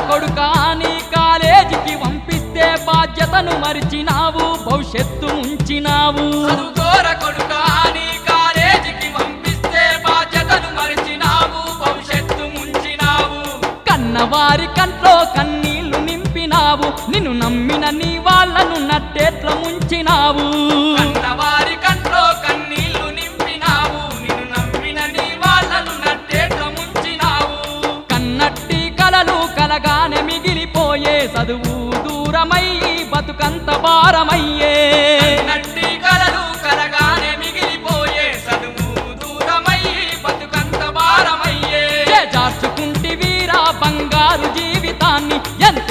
కొడుకా నీ కాలేజీకి పంపిస్తే బాధ్యతను మరిచినావు భవిష్యత్తు ఉంచినావు చదువుకోర కొడుకా నీ కాలేజీకి పంపిస్తే బాధ్యతను మరిచినావు భవిష్యత్తు ముంచినావు కన్నవారి కంట్లో కన్నీళ్లు నింపినావు నిన్ను నమ్మిన నీ వాళ్ళను నట్టేట్ల ముంచినావు కన్నవారి కంట్లో కన్నీళ్లు నింపినావు నిన్ను నమ్మిన నీ వాళ్ళను నట్టేట్ల ముంచినావు కన్నట్టి కలలు కలగానే మిగిలిపోయే చదువు దూరమయ్యి బతుకంత భారమయ్యే నట్టి కలలు కలగానే మిగిలిపోయే చదువు దూరమయ్యి బతుకంత భారమయ్యే జార్చుకుంటి వీరా బంగారు జీవితాన్ని ఎంత